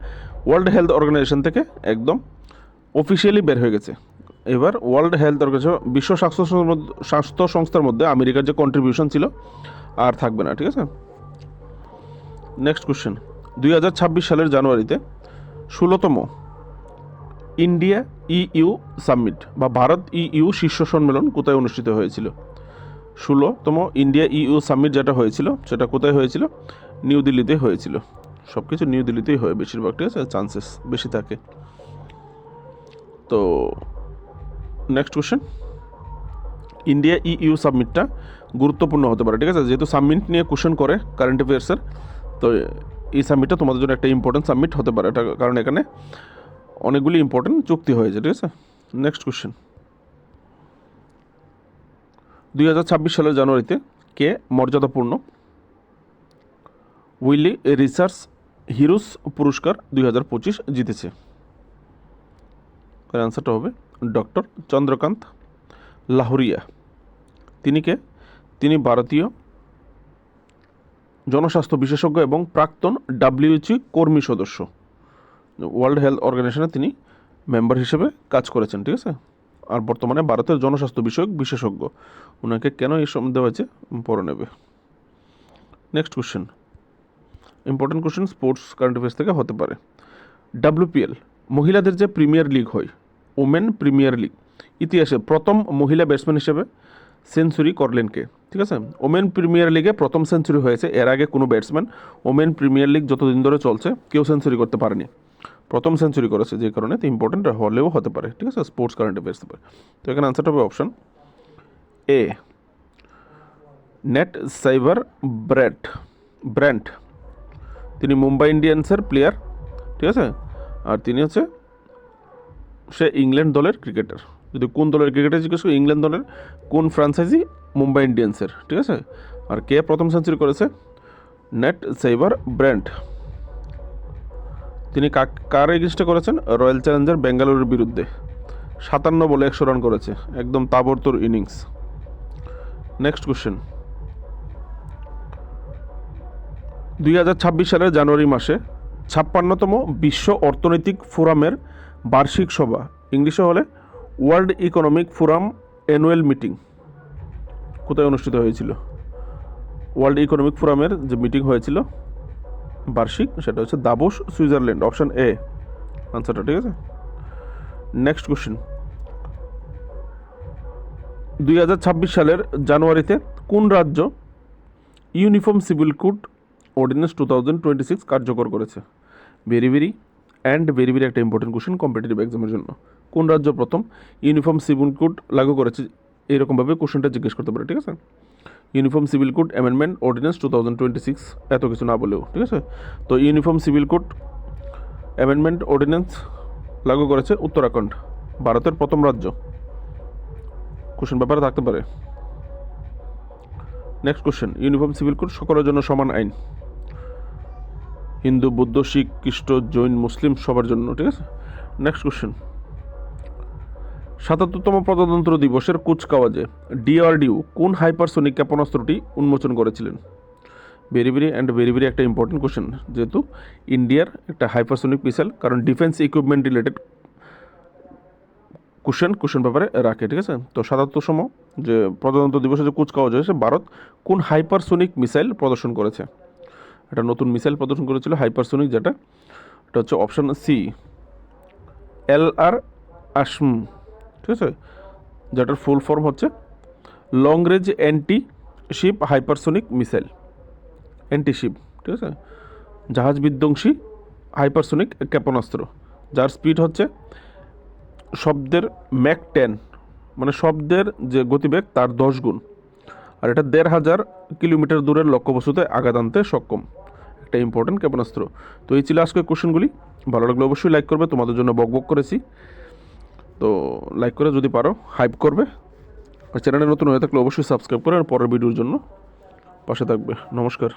World Health Organization থেকে একদম অফিসিয়ালি বের হয়ে গেছে। এবার ওয়ার্ল্ড হেলথ অর্গানাইজেশন, বিশ্ব স্বাস্থ্য সংস্থার মধ্যে আমেরিকার যে কন্ট্রিবিউশন ছিল আর থাকবে না, ঠিক আছে। নেক্সট কোশ্চেন, 2026 সালের জানুয়ারিতে 16তম ইন্ডিয়া EU সামিট বা ভারত EU শীর্ষ সম্মেলন কোথায় অনুষ্ঠিত হয়েছিল? 16তম ইন্ডিয়া EU সামিট যেটা হয়েছিল সেটা কোথায় হয়েছিল? নিউ দিল্লিতে হয়েছিল। সব কিছু নিউ দিল্লিতেই হয় বেশিরভাগ, ঠিক আছে, চান্সেস বেশি থাকে। তো নেক্সট কোশ্চেন, ইন্ডিয়া EU সাবমিটটা গুরুত্বপূর্ণ হতে পারে, ঠিক আছে, যেহেতু সাবমিট নিয়ে কোশ্চেন করে কারেন্ট অ্যাফেয়ার্সের, তো এই সাবমিটটা তোমাদের জন্য একটা ইম্পর্টেন্ট সাবমিট হতে পারে, এটা কারণ এখানে অনেকগুলি ইম্পর্টেন্ট চুক্তি হয়েছে, ঠিক আছে। নেক্সট কোশ্চেন, 2026 সালের জানুয়ারিতে কে মর্যাদাপূর্ণ উইলি রিসার্চ হিরোস পুরস্কার 2025 জিতেছে? এর আনসারটা হবে ডক্টর চন্দ্রকান্ত লাহোরিয়া। তিনি কে? তিনি ভারতীয় জনস্বাস্থ্য বিশেষজ্ঞ এবং প্রাক্তন WHO কর্মী সদস্য। ওয়ার্ল্ড হেলথ অর্গানাইজেশনে তিনি মেম্বার হিসেবে কাজ করেছেন, ঠিক আছে, আর বর্তমানে ভারতের জনস্বাস্থ্য বিষয়ক বিশেষজ্ঞ। ওনাকে কেন এই সম্মান দেওয়া হয়েছে পড়ে নেবে। Next question, important question, sports current affairs থেকে হতে পারে। WPL মহিলাদের যে প্রিমিয়ার লিগ হয়, ওমেন প্রিমিয়ার লিগ, ইতিহাসে প্রথম মহিলা ব্যাটসম্যান হিসেবে সেঞ্চুরি করলেন কে? ঠিক আছে, ওমেন প্রিমিয়ার লিগে প্রথম সেঞ্চুরি হয়েছে, এর আগে কোনো ব্যাটসম্যান ওমেন প্রিমিয়ার লিগ যতদিন ধরে চলছে কেউ সেঞ্চুরি করতে পারেনি, প্রথম সেঞ্চুরি করেছে, যে কারণে তো ইম্পর্টেন্ট হলেও হতে পারে, ঠিক আছে, স্পোর্টস কারেন্ট অ্যাফেয়ার্স হতে পারে। তো এখানে আনসারটা হবে option A, net Sciver Brunt. তিনি মুম্বাই ইন্ডিয়ান্সের প্লেয়ার, ঠিক আছে, আর তিনি হচ্ছে সে ইংল্যান্ড দলের ক্রিকেটার। যদি কোন দলের ক্রিকেটার জিজ্ঞেস করি, ইংল্যান্ড দলের কোন ফ্র্যাঞ্চাইজি? মুম্বাই ইন্ডিয়ান্সের, ঠিক আছে। আর কে প্রথম সেঞ্চুরি করেছে? Nat Sciver Brunt. তিনি কার এগেইনস্টে করেছেন? রয়্যাল চ্যালেঞ্জার বেঙ্গালুরুর বিরুদ্ধে 57 বলে 100 রান করেছে, একদম তাবড়তোড় ইনিংস। নেক্সট কোশ্চেন, 2026 সালের জানুয়ারি মাসে 56তম বিশ্ব অর্থনৈতিক ফোরামের বার্ষিক সভা, ইংলিশে হলে world economic forum annual meeting, কোথায় অনুষ্ঠিত হয়েছিল? ওয়ার্ল্ড ইকোনমিক ফোরামের যে মিটিং হয়েছিল বার্ষিক, সেটা হচ্ছে দাভোস, সুইজারল্যান্ড, অপশন এ আনসারটা, ঠিক আছে। নেক্সট কোশ্চেন, 2026 সালের জানুয়ারিতে কোন রাজ্য ইউনিফর্ম সিভিল কোড অর্ডিন্যান্স 2026 কার্যকর করেছে? ভেরি ভেরি একটা ইম্পর্টেন্ট কোশ্চেন কম্পিটিটিভ এক্সামের জন্য। কোন রাজ্য প্রথম ইউনিফর্ম সিভিল কোড লাগু করেছে? এইরকমভাবে কোশ্চেনটা জিজ্ঞেস করতে পারে, ঠিক আছে। Uniform civil code amendment ordinance 2026, এত কিছু না বলেও, ঠিক আছে। তো uniform civil code amendment ordinance লাগু করেছে উত্তরাখণ্ড, ভারতের প্রথম রাজ্য। কোশ্চেন ব্যাপারে থাকতে পারে। Next question, uniform civil code সকলের জন্য সমান আইন, হিন্দু, বৌদ্ধ, শিখ, খ্রিস্ট, জৈন, মুসলিম সবার জন্য, ঠিক আছে। নেক্সট কোশ্চেন, ৭৭তম প্রজাতন্ত্র দিবসের কুচকাওয়াজে ডিআরডিও কোন হাইপারসোনিক ক্ষেপণাস্ত্রটি উন্মোচন করেছিলেন? ভেরি ভেরি একটা ইম্পর্টেন্ট কোশ্চেন, যেহেতু ইন্ডিয়ার একটা হাইপারসোনিক মিসাইল, কারণ ডিফেন্স ইকুইপমেন্ট রিলেটেড কোশ্চেন ব্যাপারে রাখে, ঠিক আছে। তো ৭৭তম যে প্রজাতন্ত্র দিবসে যে কুচকাওয়াজ হয়েছে, ভারত কোন হাইপারসোনিক মিসাইল প্রদর্শন করেছে? একটা নতুন মিসাইল প্রদর্শন করেছিল হাইপারসোনিক, যেটা এটা হচ্ছে অপশান সি, LR আসম, ঠিক আছে, যেটার ফুল ফর্ম হচ্ছে long range anti sheep hypersonic missile, anti sheep, ঠিক আছে, জাহাজ বিধ্বংসী হাইপারসোনিক ক্ষেপণাস্ত্র, যার স্পিড হচ্ছে শব্দের ম্যাক 10, মানে শব্দের যে গতিবেগ তার 10 গুণ, আর এটা 1500 কিলোমিটার দূরের লক্ষ্যবস্তুতে আঘাত আনতে সক্ষম, একটা ইম্পর্টেন্ট ক্ষেপণাস্ত্র। তো এই ছিল আজকের কোশ্চেনগুলি। ভালো লাগলে অবশ্যই লাইক করবে, তোমাদের জন্য বক করেছি, তো লাইক করে যদি পারো হাইপ করবে, আর চ্যানেলে নতুন হয়ে থাকলে অবশ্যই সাবস্ক্রাইব করে আর পরের ভিডিওর জন্য পাশে থাকবে। নমস্কার।